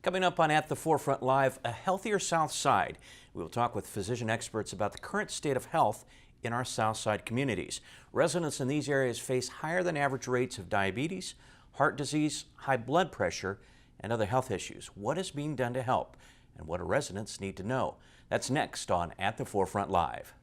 Coming up on At the Forefront Live, a healthier Southside. We will talk with physician experts about the current state of health in our Southside communities. Residents in these areas face higher than average rates of diabetes, heart disease, high blood pressure, and other health issues. What is being done to help, and what do residents need to know? That's next on At the Forefront Live.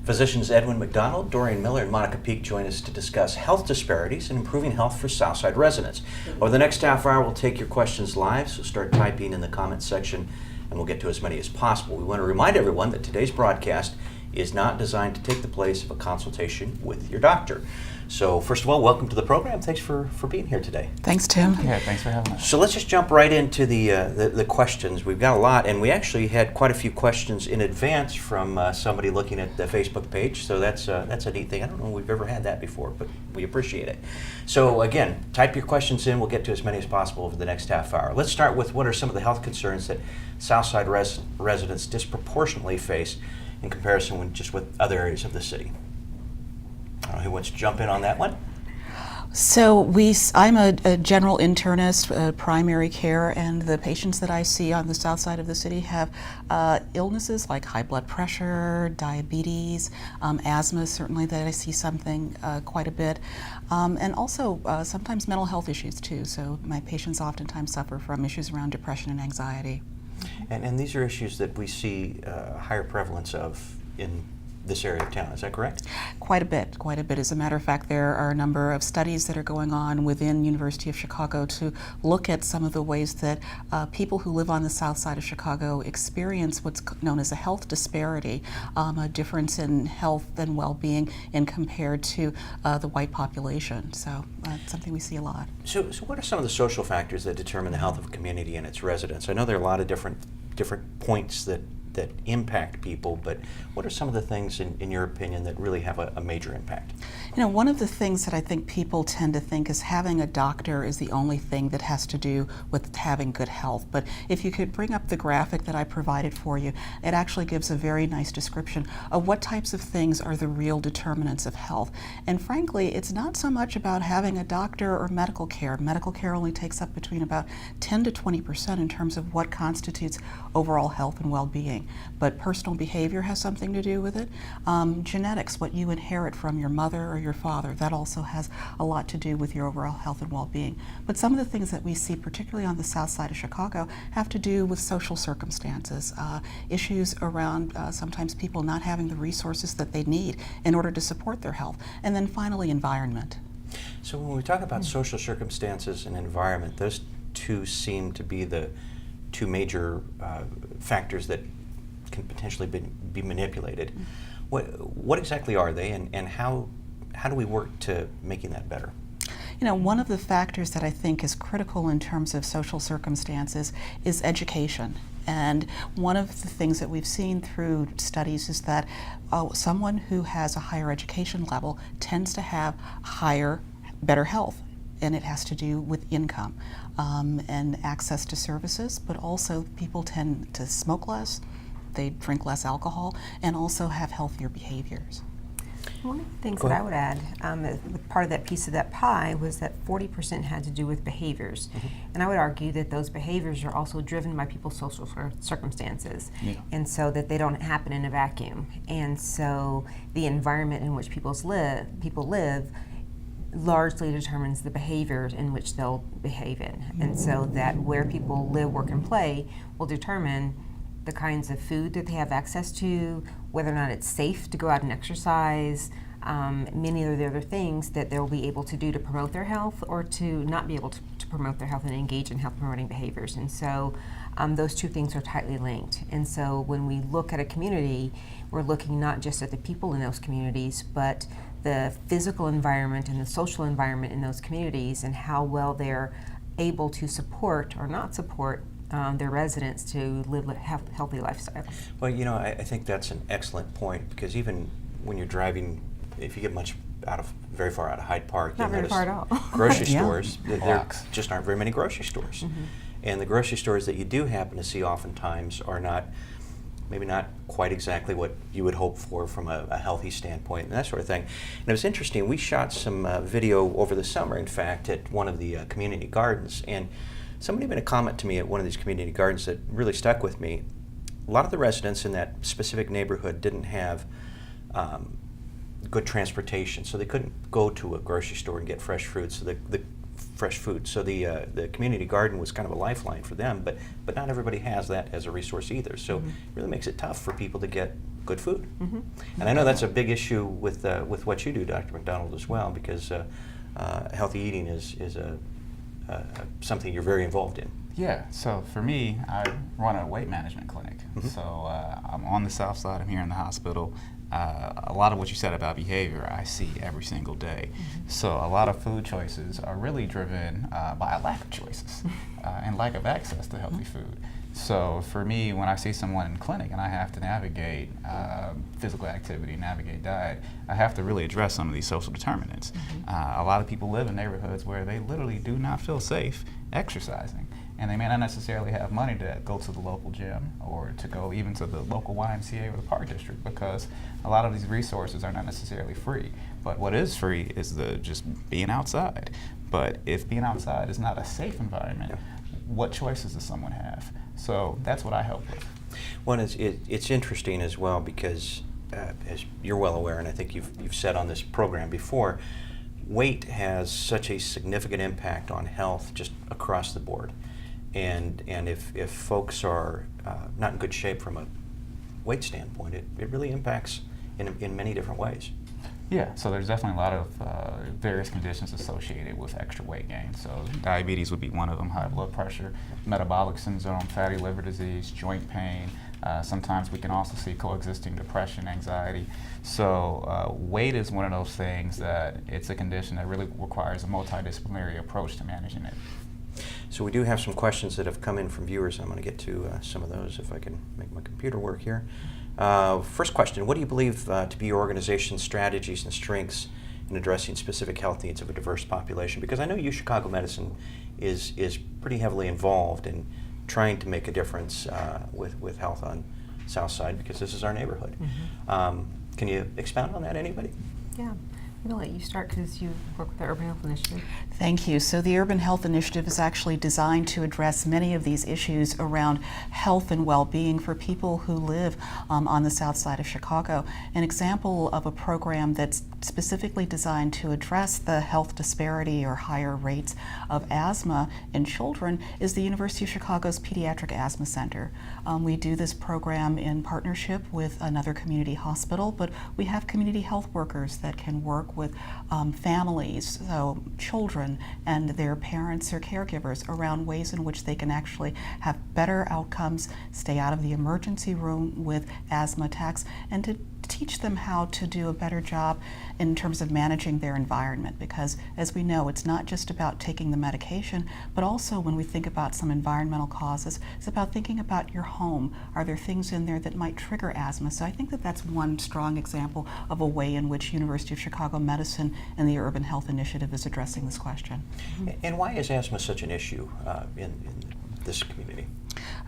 Physicians Edwin McDonald, Doriane Miller, and Monica Peak join us to discuss health disparities and improving health for Southside residents. Over the next half hour, we'll take your questions live, so start typing in the comments section and we'll get to as many as possible. We want to remind everyone that today's broadcast is not designed to take the place of a consultation with your doctor. So first of all, welcome to the program. Thanks for being here today. Thanks, Tim. Yeah, thanks for having us. So let's just jump right into the questions. We've got a lot, and we actually had quite a few questions in advance from somebody looking at the Facebook page. So that's a neat thing. I don't know if we've ever had that before, but we appreciate it. So again, type your questions in. We'll get to as many as possible over the next half hour. Let's start with what are some of the health concerns that Southside residents disproportionately face in comparison with other areas of the city. I don't know who wants to jump in on that one. So I'm a general internist, primary care, and the patients that I see on the south side of the city have illnesses like high blood pressure, diabetes, asthma, certainly that I see something quite a bit, and also sometimes mental health issues too. So my patients oftentimes suffer from issues around depression and anxiety. And these are issues that we see higher prevalence of in this area of town, is that correct? Quite a bit. As a matter of fact, there are a number of studies that are going on within University of Chicago to look at some of the ways that people who live on the south side of Chicago experience what's known as a health disparity, a difference in health and well-being in compared to the white population. So it's something we see a lot. So what are some of the social factors that determine the health of a community and its residents? I know there are a lot of different points that impact people, but what are some of the things in your opinion that really have a major impact? You know, one of the things that I think people tend to think is having a doctor is the only thing that has to do with having good health. But if you could bring up the graphic that I provided for you, it actually gives a very nice description of what types of things are the real determinants of health. And frankly, it's not so much about having a doctor or medical care. Medical care only takes up between about 10 to 20% in terms of what constitutes overall health and well-being. But personal behavior has something to do with it. Genetics, what you inherit from your mother or your father, that also has a lot to do with your overall health and well-being. But some of the things that we see, particularly on the south side of Chicago, have to do with social circumstances, issues around sometimes people not having the resources that they need in order to support their health. And then finally, environment. So when we talk about social circumstances and environment, those two seem to be the two major factors that can potentially be manipulated. What exactly are they, and how do we work to making that better? You know, one of the factors that I think is critical in terms of social circumstances is education. And one of the things that we've seen through studies is that someone who has a higher education level tends to have better health. And it has to do with income and access to services, but also people tend to smoke less, they drink less alcohol, and also have healthier behaviors. One of the things that I would add, part of that piece of that pie was that 40% had to do with behaviors. Mm-hmm. And I would argue that those behaviors are also driven by people's social circumstances. Yeah. And so that they don't happen in a vacuum. And so the environment in which people live largely determines the behaviors in which they'll behave in. And so that where people live, work, and play will determine the kinds of food that they have access to, whether or not it's safe to go out and exercise, many of the other things that they'll be able to do to promote their health or to not be able to promote their health and engage in health promoting behaviors. And so those two things are tightly linked. And so when we look at a community, we're looking not just at the people in those communities, but the physical environment and the social environment in those communities and how well they're able to support or not support their residents to live a healthy lifestyle. Well, you know, I think that's an excellent point, because even when you're driving, if you get much very far out of Hyde Park. Not you'll very far notice at all. Grocery Yeah. stores, there Blocks. just aren't very many grocery stores. And the grocery stores that you do happen to see oftentimes are maybe not quite exactly what you would hope for from a healthy standpoint and that sort of thing. And it was interesting, we shot some video over the summer, in fact, at one of the community gardens. And somebody made a comment to me at one of these community gardens that really stuck with me. A lot of the residents in that specific neighborhood didn't have good transportation, so they couldn't go to a grocery store and get fresh fruit. So the community garden was kind of a lifeline for them, but not everybody has that as a resource either. So it really makes it tough for people to get good food. And I know that's a big issue with what you do, Dr. McDonald, as well, because healthy eating is something you're very involved in. Yeah, so for me, I run a weight management clinic. So I'm on the Southside, I'm here in the hospital. A lot of what you said about behavior I see every single day. So a lot of food choices are really driven by a lack of choices and lack of access to healthy food. So for me, when I see someone in clinic and I have to navigate physical activity, navigate diet, I have to really address some of these social determinants. A lot of people live in neighborhoods where they literally do not feel safe exercising. And they may not necessarily have money to go to the local gym or to go even to the local YMCA or the park district, because a lot of these resources are not necessarily free. But what is free is just being outside. But if being outside is not a safe environment, what choices does someone have? So that's what I help with. Well, it's interesting as well because, as you're well aware, and I think you've said on this program before, weight has such a significant impact on health just across the board. And if folks are not in good shape from a weight standpoint, it really impacts in many different ways. Yeah, so there's definitely a lot of various conditions associated with extra weight gain. So diabetes would be one of them, high blood pressure, metabolic syndrome, fatty liver disease, joint pain. Sometimes we can also see coexisting depression, anxiety. So weight is one of those things that it's a condition that really requires a multidisciplinary approach to managing it. So we do have some questions that have come in from viewers. I'm going to get to some of those if I can make my computer work here. First question, what do you believe to be your organization's strategies and strengths in addressing specific health needs of a diverse population? Because I know UChicago Medicine is pretty heavily involved in trying to make a difference with health on Southside, because this is our neighborhood. Can you expound on that, anybody? Yeah. I'm going to let you start because you work with the Urban Health Initiative. Thank you. So the Urban Health Initiative is actually designed to address many of these issues around health and well-being for people who live on the south side of Chicago. An example of a program that's specifically designed to address the health disparity or higher rates of asthma in children is the University of Chicago's Pediatric Asthma Center. We do this program in partnership with another community hospital, but we have community health workers that can work with families, so children and their parents or caregivers, around ways in which they can actually have better outcomes, stay out of the emergency room with asthma attacks, and to teach them how to do a better job in terms of managing their environment. Because as we know, it's not just about taking the medication, but also when we think about some environmental causes, it's about thinking about your home. Are there things in there that might trigger asthma? So I think that that's one strong example of a way in which University of Chicago Medicine and the Urban Health Initiative is addressing this question. And why is asthma such an issue in this community?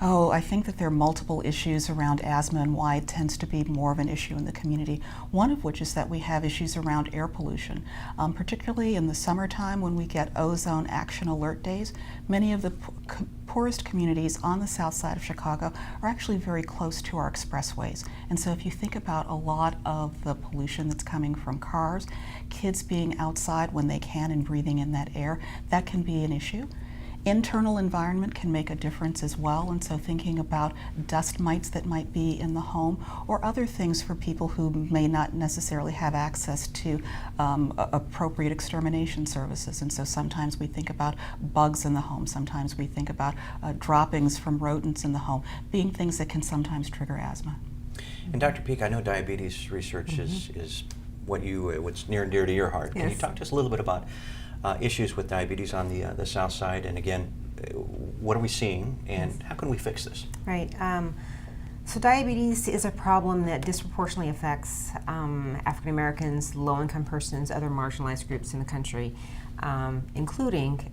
Oh, I think that there are multiple issues around asthma and why it tends to be more of an issue in the community. One of which is that we have issues around air pollution, particularly in the summertime when we get ozone action alert days. Many of the poorest communities on the south side of Chicago are actually very close to our expressways. And so if you think about a lot of the pollution that's coming from cars, kids being outside when they can and breathing in that air, that can be an issue. Internal environment can make a difference as well, and so thinking about dust mites that might be in the home or other things for people who may not necessarily have access to appropriate extermination services. And so sometimes we think about bugs in the home, sometimes we think about droppings from rodents in the home, being things that can sometimes trigger asthma. And Dr. Peak, I know diabetes research is what's near and dear to your heart. Yes. Can you talk to us a little bit about issues with diabetes on the south side, and again, what are we seeing and how can we fix this? Right. So diabetes is a problem that disproportionately affects African Americans, low-income persons, other marginalized groups in the country, including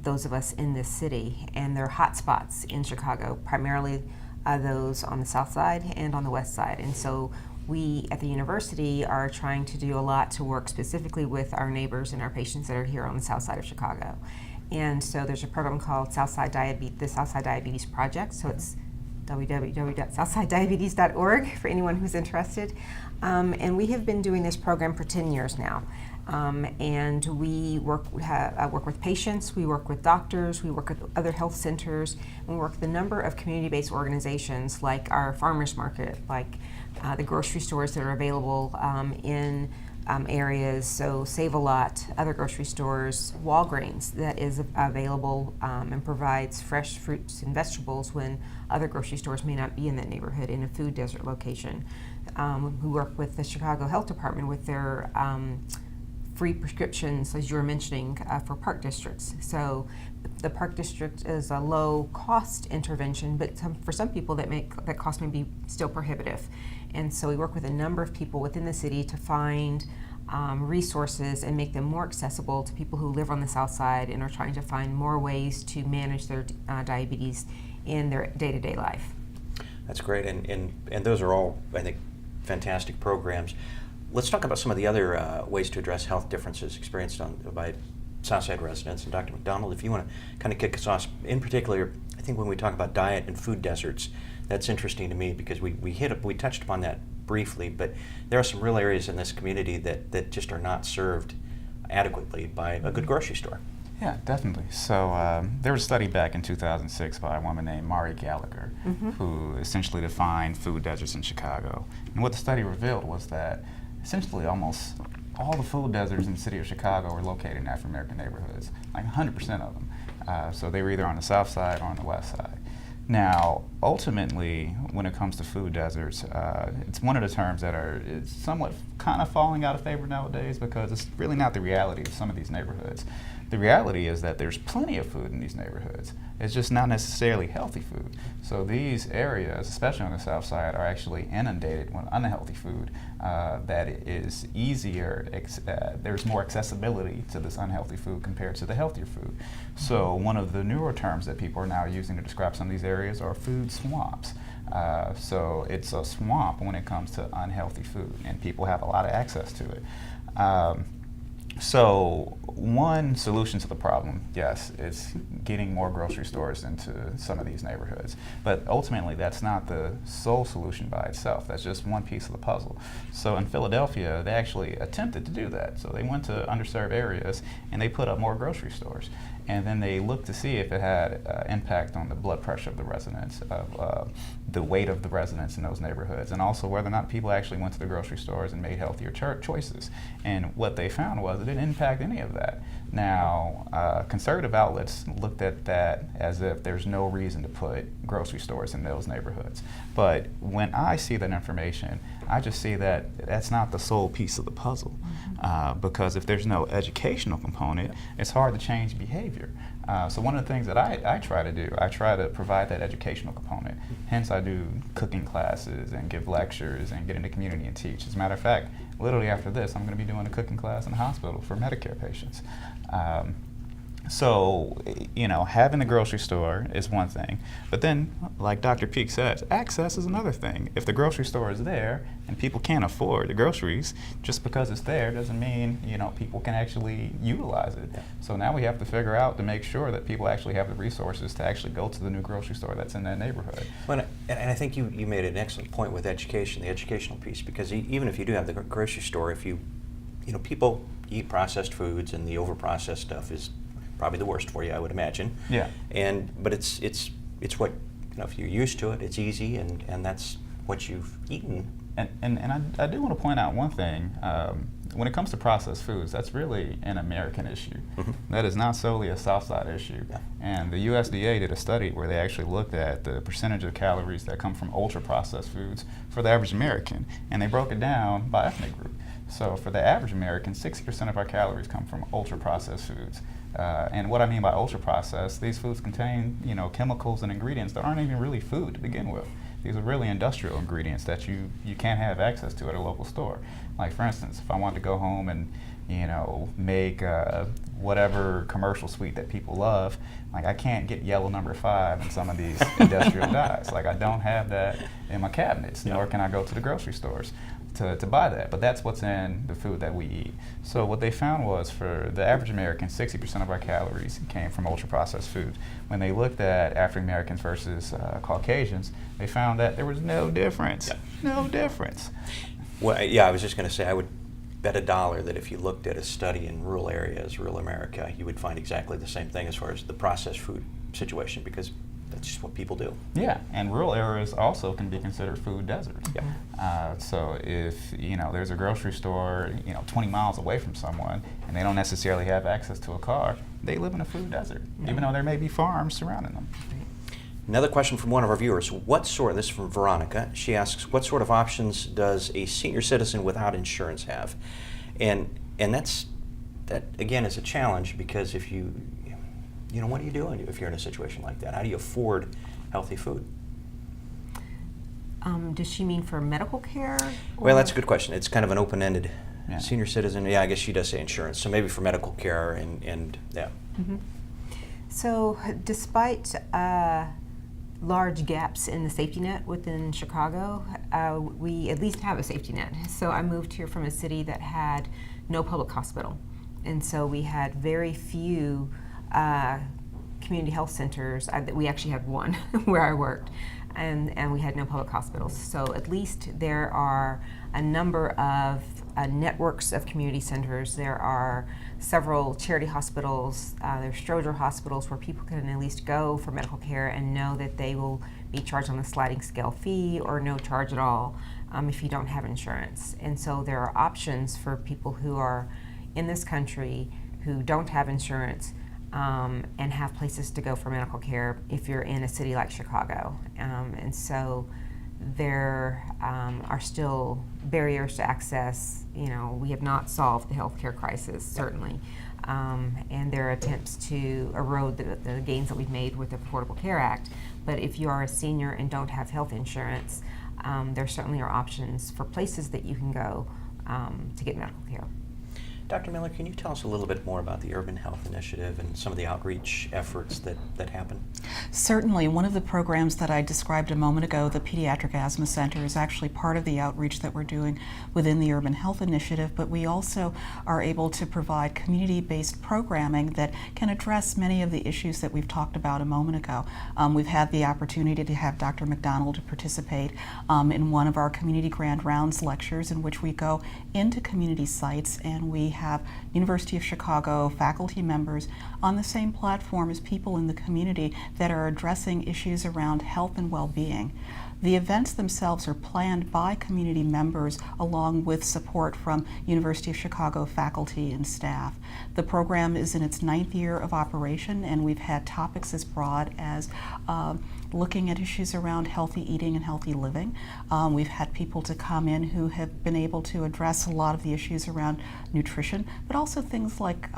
those of us in this city. And there are hot spots in Chicago, primarily those on the south side and on the west side. And so we at the university are trying to do a lot to work specifically with our neighbors and our patients that are here on the south side of Chicago. And so there's a program called the Southside Diabetes Project. So it's www.southsidediabetes.org for anyone who's interested. And we have been doing this program for 10 years now. And we work with patients, we work with doctors, we work with other health centers, and we work with a number of community-based organizations like our farmers market, like the grocery stores that are available in areas, so Save-A-Lot, other grocery stores, Walgreens that is available and provides fresh fruits and vegetables when other grocery stores may not be in that neighborhood in a food desert location. We work with the Chicago Health Department with their free prescriptions, as you were mentioning, for park districts. So the park district is a low-cost intervention, but for some people that cost may be still prohibitive. And so we work with a number of people within the city to find resources and make them more accessible to people who live on the south side and are trying to find more ways to manage their diabetes in their day-to-day life. That's great, and those are all, I think, fantastic programs. Let's talk about some of the other ways to address health differences experienced by Southside residents. And Dr. McDonald, if you want to kind of kick us off, in particular, I think when we talk about diet and food deserts, that's interesting to me because we touched upon that briefly, but there are some real areas in this community that just are not served adequately by a good grocery store. Yeah, definitely. So there was a study back in 2006 by a woman named Mari Gallagher, who essentially defined food deserts in Chicago. And what the study revealed was that essentially almost all the food deserts in the city of Chicago were located in African American neighborhoods, like 100% of them. So they were either on the south side or on the west side. Now, ultimately, when it comes to food deserts, it's one of the terms that is somewhat kind of falling out of favor nowadays because it's really not the reality of some of these neighborhoods. The reality is that there's plenty of food in these neighborhoods. It's just not necessarily healthy food. So these areas, especially on the south side, are actually inundated with unhealthy food that is easier, there's more accessibility to this unhealthy food compared to the healthier food. So one of the newer terms that people are now using to describe some of these areas are food swamps. So it's a swamp when it comes to unhealthy food, and people have a lot of access to it. So one solution to the problem, yes, is getting more grocery stores into some of these neighborhoods. But ultimately, that's not the sole solution by itself. That's just one piece of the puzzle. So in Philadelphia, they actually attempted to do that. So they went to underserved areas and they put up more grocery stores. And then they looked to see if it had impact on the blood pressure of the residents, of the weight of the residents in those neighborhoods, and also whether or not people actually went to the grocery stores and made healthier choices. And what they found was it didn't impact any of that. Now, conservative outlets looked at that as if there's no reason to put grocery stores in those neighborhoods. But when I see that information, I just see that that's not the sole piece of the puzzle. Because if there's no educational component, it's hard to change behavior. So one of the things that I try to do, I try to provide that educational component. Hence I do cooking classes and give lectures and get in the community and teach. As a matter of fact, literally after this, I'm going to be doing a cooking class in the hospital for Medicare patients. So, you know, having a grocery store is one thing, but then, like Dr. Peak says, access is another thing. If the grocery store is there and people can't afford the groceries, just because it's there doesn't mean, you know, people can actually utilize it. Yeah. So now we have to figure out to make sure that people actually have the resources to actually go to the new grocery store that's in their neighborhood. Well, and I think you made an excellent point with education, the educational piece, because even if you do have the grocery store, if you know, people eat processed foods and the over-processed stuff is probably the worst for you, I would imagine. Yeah. But it's what, you know, if you're used to it, it's easy, and that's what you've eaten. And I do want to point out one thing. When it comes to processed foods, that's really an American issue. That is not solely a Southside issue. Yeah. And the USDA did a study where they actually looked at the percentage of calories that come from ultra-processed foods for the average American, and they broke it down by ethnic group. So for the average American, 60% of our calories come from ultra-processed foods. And what I mean by ultra-processed, these foods contain, you know, chemicals and ingredients that aren't even really food to begin with. These are really industrial ingredients that you can't have access to at a local store. Like for instance, if I wanted to go home and make whatever commercial sweet that people love, like I can't get yellow number 5 in some of these industrial dyes. Like I don't have that in my cabinets, nor can I go to the grocery stores to buy that. But that's what's in the food that we eat. So what they found was for the average American, 60% of our calories came from ultra-processed food. When they looked at African Americans versus Caucasians, they found that there was no difference. No difference. Well, yeah, I was just going to say, I would bet $1 that if you looked at a study in rural areas, rural America, you would find exactly the same thing as far as the processed food situation, because that's just what people do. Yeah, and rural areas also can be considered food deserts. Yeah. So if there's a grocery store 20 miles away from someone and they don't necessarily have access to a car, they live in a food desert, even though there may be farms surrounding them. Another question from one of our viewers. This is from Veronica. She asks, what sort of options does a senior citizen without insurance have? And that again is a challenge, because if what do you do if you're in a situation like that? How do you afford healthy food? Does she mean for medical care? Well, that's a good question. It's kind of an open-ended. Yeah. Senior citizen, yeah, I guess she does say insurance, so maybe for medical care and yeah. Mm-hmm. So despite large gaps in the safety net within Chicago, we at least have a safety net. So I moved here from a city that had no public hospital, and so we had very few community health centers. We actually had one where I worked, and we had no public hospitals. So at least there are a number of networks of community centers. There are several charity hospitals, there's Stroger hospitals where people can at least go for medical care and know that they will be charged on a sliding scale fee or no charge at all if you don't have insurance. And so there are options for people who are in this country who don't have insurance and have places to go for medical care if you're in a city like Chicago. And so there are still barriers to access. We have not solved the healthcare crisis, certainly. And there are attempts to erode the gains that we've made with the Affordable Care Act. But if you are a senior and don't have health insurance, there certainly are options for places that you can go to get medical care. Dr. Miller, can you tell us a little bit more about the Urban Health Initiative and some of the outreach efforts that happen? Certainly. One of the programs that I described a moment ago, the Pediatric Asthma Center, is actually part of the outreach that we're doing within the Urban Health Initiative, but we also are able to provide community-based programming that can address many of the issues that we've talked about a moment ago. We've had the opportunity to have Dr. McDonald participate in one of our Community Grand Rounds lectures, in which we go into community sites and we have University of Chicago faculty members on the same platform as people in the community that are addressing issues around health and well-being. The events themselves are planned by community members along with support from University of Chicago faculty and staff. The program is in its 9th year of operation, and we've had topics as broad as looking at issues around healthy eating and healthy living. We've had people to come in who have been able to address a lot of the issues around nutrition, but also things like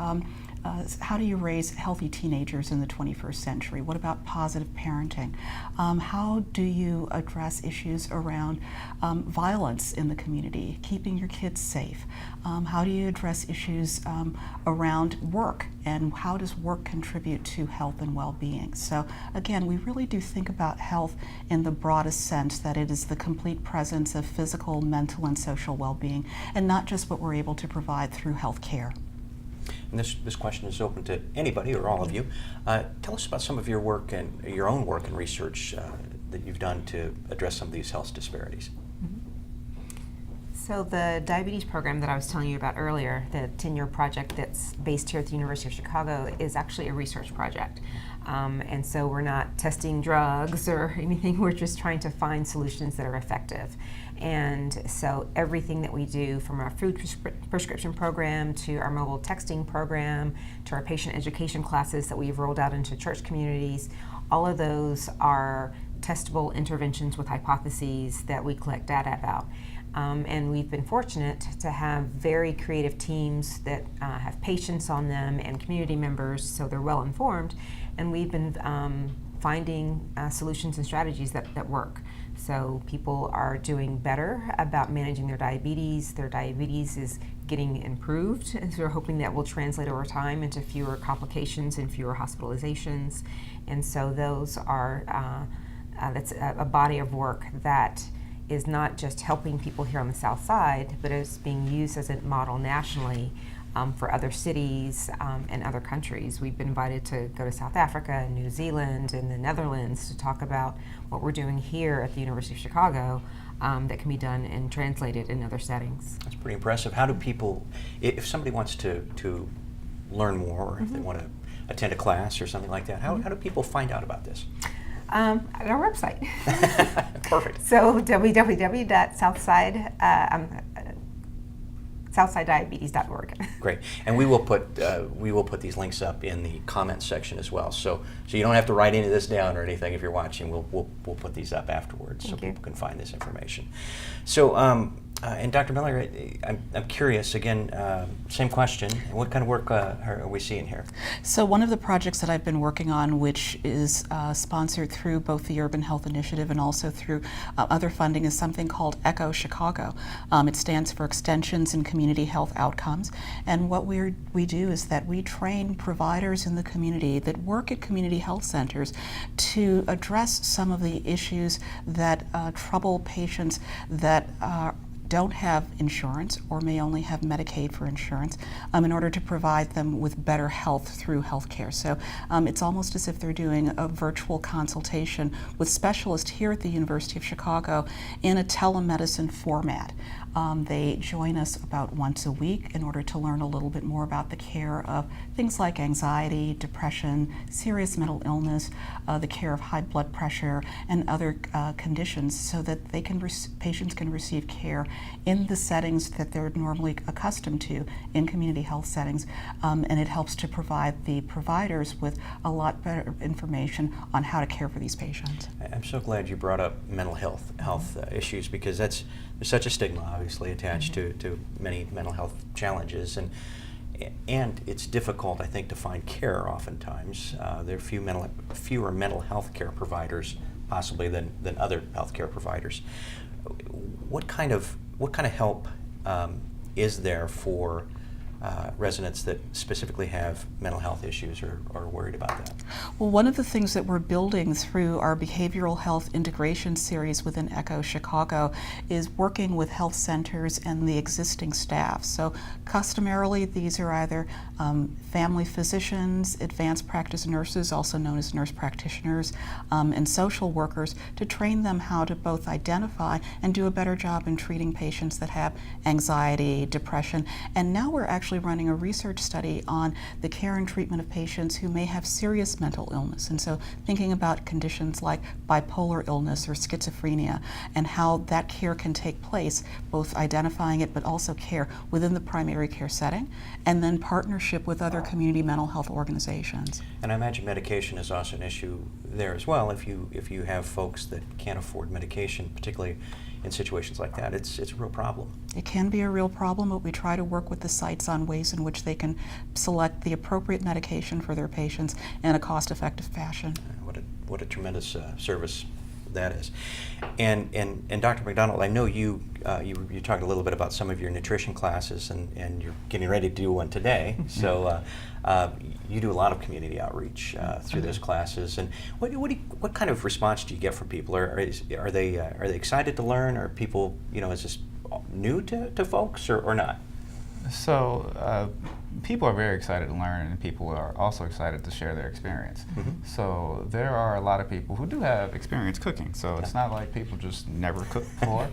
how do you raise healthy teenagers in the 21st century? What about positive parenting? How do you address issues around violence in the community, keeping your kids safe? How do you address issues around work, and how does work contribute to health and well-being? So again, we really do think about health in the broadest sense, that it is the complete presence of physical, mental, and social well-being, and not just what we're able to provide through health care. And this question is open to anybody or all of you. Tell us about some of your work and your own work and research that you've done to address some of these health disparities. So the diabetes program that I was telling you about earlier, the 10-year project that's based here at the University of Chicago, is actually a research project. And so we're not testing drugs or anything, we're just trying to find solutions that are effective. And so everything that we do, from our food prescription program to our mobile texting program to our patient education classes that we've rolled out into church communities, all of those are testable interventions with hypotheses that we collect data about. And we've been fortunate to have very creative teams that have patients on them and community members, so they're well informed. And we've been finding solutions and strategies that work. So people are doing better about managing their diabetes. Their diabetes is getting improved, and so we're hoping that will translate over time into fewer complications and fewer hospitalizations. And so those are, that's a body of work that is not just helping people here on the South Side, but is being used as a model nationally for other cities and other countries. We've been invited to go to South Africa and New Zealand and the Netherlands to talk about what we're doing here at the University of Chicago that can be done and translated in other settings. That's pretty impressive. How do people, if somebody wants to learn more, or if they want to attend a class or something like that, how do people find out about this? At our website. Perfect. So www.southsidediabetes.org. Great, and we will put these links up in the comments section as well. So you don't have to write any of this down or anything if you're watching. We'll put these up afterwards so people can find this information. So and Dr. Miller, I'm curious again. Same question. What kind of work are we seeing here? So one of the projects that I've been working on, which is sponsored through both the Urban Health Initiative and also through other funding, is something called ECHO Chicago. It stands for Extensions in Community Health Outcomes. And what we do is that we train providers in the community that work at community health centers to address some of the issues that trouble patients that don't have insurance or may only have Medicaid for insurance in order to provide them with better health through healthcare. So it's almost as if they're doing a virtual consultation with specialists here at the University of Chicago in a telemedicine format. They join us about once a week in order to learn a little bit more about the care of things like anxiety, depression, serious mental illness, the care of high blood pressure, and other conditions, so that they can patients can receive care in the settings that they're normally accustomed to in community health settings, and it helps to provide the providers with a lot better information on how to care for these patients. I'm so glad you brought up mental health issues, because there's such a stigma obviously attached to many mental health challenges, and it's difficult, I think, to find care oftentimes. There are fewer mental health care providers possibly than other health care providers. What kind of help is there for residents that specifically have mental health issues or are worried about that? Well, one of the things that we're building through our behavioral health integration series within ECHO Chicago is working with health centers and the existing staff. So customarily, these are either family physicians, advanced practice nurses, also known as nurse practitioners, and social workers, to train them how to both identify and do a better job in treating patients that have anxiety, depression, and now we're actually running a research study on the care and treatment of patients who may have serious mental illness. And so thinking about conditions like bipolar illness or schizophrenia and how that care can take place, both identifying it but also care within the primary care setting, and then partnership with other community mental health organizations. And I imagine medication is also an issue there as well. If you have folks that can't afford medication, particularly in situations like that, it's a real problem. It can be a real problem, but we try to work with the sites on ways in which they can select the appropriate medication for their patients in a cost-effective fashion. What a tremendous service that is. And Dr. McDonald, I know you talked a little bit about some of your nutrition classes, and you're getting ready to do one today. So you do a lot of community outreach through those classes. And what kind of response do you get from people? Are they excited to learn? Are people, is this new to folks or not? So people are very excited to learn, and people are also excited to share their experience. So there are a lot of people who do have experience cooking, so it's not like people just never cooked before.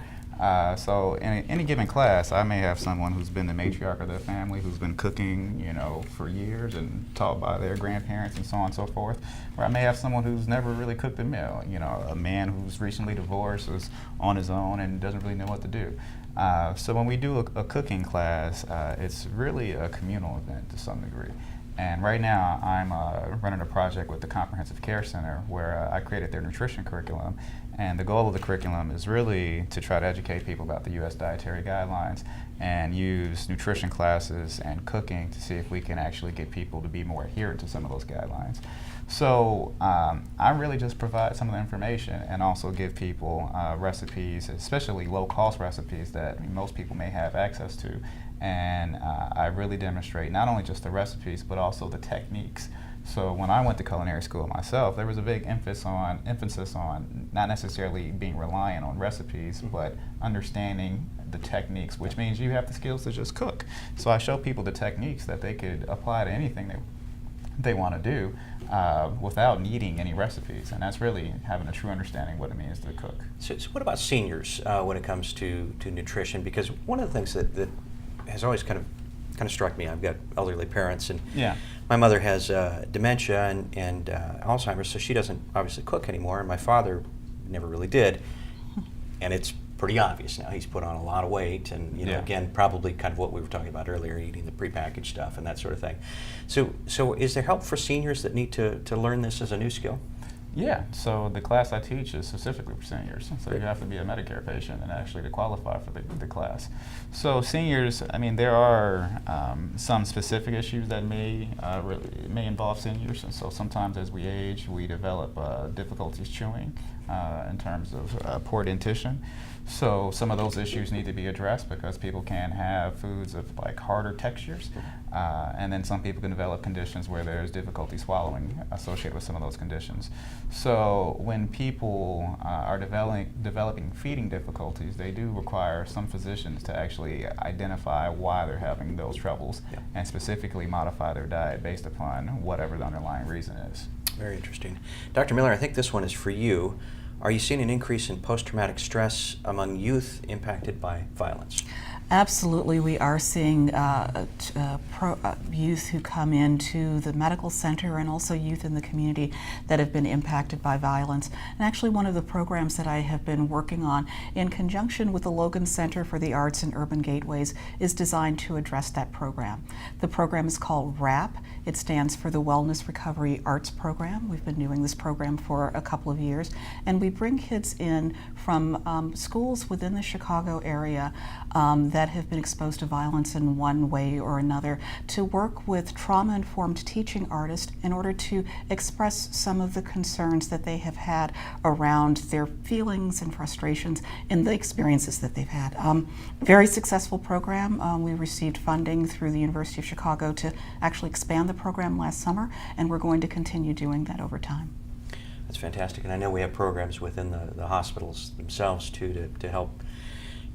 So in any given class, I may have someone who's been the matriarch of their family, who's been cooking, for years and taught by their grandparents and so on and so forth. Or I may have someone who's never really cooked a meal, a man who's recently divorced, is on his own and doesn't really know what to do. So when we do a cooking class, it's really a communal event to some degree. And right now, I'm running a project with the Comprehensive Care Center where I created their nutrition curriculum. And the goal of the curriculum is really to try to educate people about the U.S. dietary guidelines and use nutrition classes and cooking to see if we can actually get people to be more adherent to some of those guidelines. So I really just provide some of the information and also give people recipes, especially low-cost recipes that most people may have access to. And I really demonstrate not only just the recipes, but also the techniques. So when I went to culinary school myself, there was a big emphasis on not necessarily being reliant on recipes, but understanding the techniques, which means you have the skills to just cook. So I show people the techniques that they could apply to anything they want to do without needing any recipes, and that's really having a true understanding of what it means to cook. So what about seniors when it comes to nutrition? Because one of the things that has always kind of struck me, I've got elderly parents, and Yeah. my mother has dementia and Alzheimer's, so she doesn't obviously cook anymore, and my father never really did, and it's pretty obvious now. He's put on a lot of weight, and Yeah. again, probably kind of what we were talking about earlier, eating the prepackaged stuff and that sort of thing. So is there help for seniors that need to learn this as a new skill? Yeah, so the class I teach is specifically for seniors. So Great. you have to be a Medicare patient and actually to qualify for the class. So seniors, I mean, there are some specific issues that may involve seniors. And so sometimes as we age, we develop difficulties chewing in terms of poor dentition. So some of those issues need to be addressed because people can have foods of like harder textures. And then some people can develop conditions where there's difficulty swallowing associated with some of those conditions. So when people are developing feeding difficulties, they do require some physicians to actually identify why they're having those troubles and specifically modify their diet based upon whatever the underlying reason is. Very interesting. Dr. Miller, I think this one is for you. Are you seeing an increase in post-traumatic stress among youth impacted by violence? Absolutely, we are seeing youth who come into the medical center and also youth in the community that have been impacted by violence. And actually one of the programs that I have been working on in conjunction with the Logan Center for the Arts and Urban Gateways is designed to address that program. The program is called WRAP. It stands for the Wellness Recovery Arts Program. We've been doing this program for a couple of years, and we bring kids in from schools within the Chicago area that have been exposed to violence in one way or another to work with trauma-informed teaching artists in order to express some of the concerns that they have had around their feelings and frustrations in the experiences that they've had. Very successful program. We received funding through the University of Chicago to actually expand the program last summer, and we're going to continue doing that over time. That's fantastic, and I know we have programs within the hospitals themselves too to help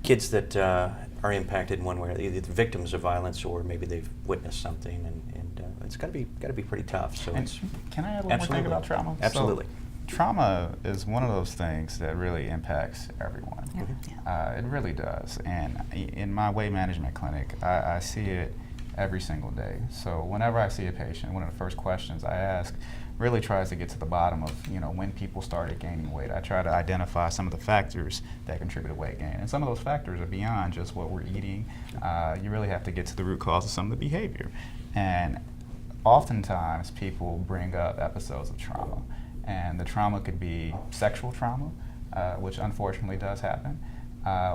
kids that are impacted in one way or either the victims of violence or maybe they've witnessed something, and it's got to be pretty tough. So And it's can I add one more thing about trauma? Absolutely. So, trauma is one of those things that really impacts everyone. It really does. And in my weight management clinic, I see it every single day. So whenever I see a patient, one of the first questions I ask really tries to get to the bottom of when people started gaining weight. I try to identify some of the factors that contribute to weight gain, and some of those factors are beyond just what we're eating. You really have to get to the root cause of some of the behavior, and oftentimes people bring up episodes of trauma, and the trauma could be sexual trauma, which unfortunately does happen,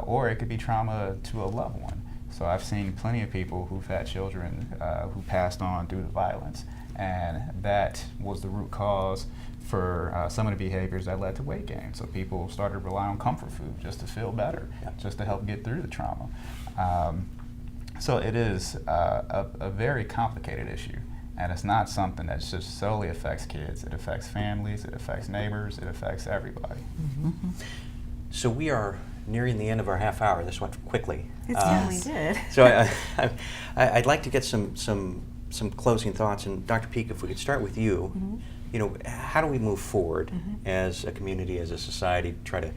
or it could be trauma to a loved one. So I've seen plenty of people who've had children who passed on due to violence, and that was the root cause for some of the behaviors that led to weight gain. So people started to rely on comfort food just to feel better, just to help get through the trauma. So it is a very complicated issue, and it's not something that just solely affects kids. It affects families, it affects neighbors, it affects everybody. Mm-hmm. So we are nearing the end of our half hour. This went quickly. It certainly did. So I'd like to get some closing thoughts. And Dr. Peak, if we could start with you, how do we move forward as a community, as a society, to try to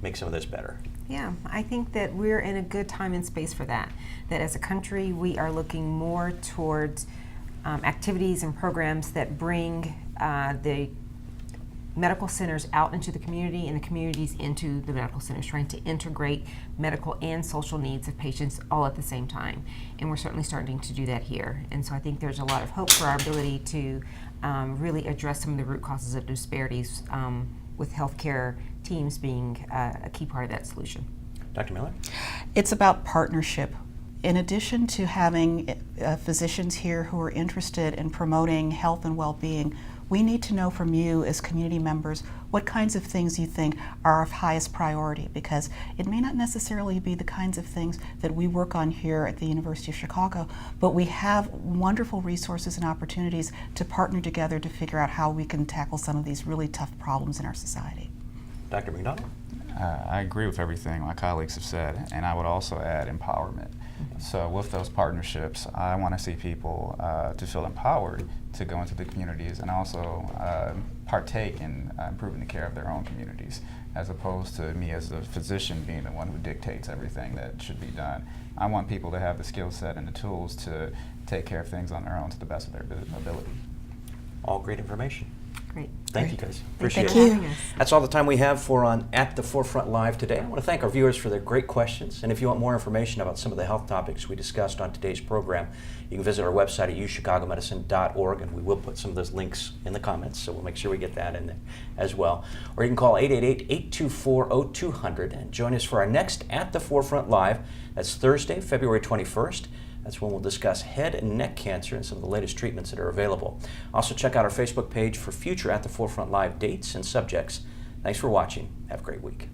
make some of this better? Yeah, I think that we're in a good time and space for that. That as a country, we are looking more towards activities and programs that bring the medical centers out into the community and the communities into the medical centers, trying to integrate medical and social needs of patients all at the same time. And we're certainly starting to do that here. And so I think there's a lot of hope for our ability to really address some of the root causes of disparities with healthcare teams being a key part of that solution. Dr. Miller? It's about partnership in addition to having physicians here who are interested in promoting health and well-being, we need to know from you as community members what kinds of things you think are of highest priority, because it may not necessarily be the kinds of things that we work on here at the University of Chicago, but we have wonderful resources and opportunities to partner together to figure out how we can tackle some of these really tough problems in our society. Dr. McDonald? I agree with everything my colleagues have said, and I would also add empowerment. So with those partnerships, I want to see people to feel empowered to go into the communities and also partake in improving the care of their own communities, as opposed to me as a physician being the one who dictates everything that should be done. I want people to have the skill set and the tools to take care of things on their own to the best of their ability. All great information. Great. Thank you guys. Appreciate Thank you it. for having us. That's all the time we have for on At the Forefront Live today. I want to thank our viewers for their great questions. And if you want more information about some of the health topics we discussed on today's program, you can visit our website at UChicagoMedicine.org, and we will put some of those links in the comments, so we'll make sure we get that in there as well. Or you can call 888-824-0200 and join us for our next At the Forefront Live. That's Thursday, February 21st. That's when we'll discuss head and neck cancer and some of the latest treatments that are available. Also, check out our Facebook page for future At the Forefront Live dates and subjects. Thanks for watching. Have a great week.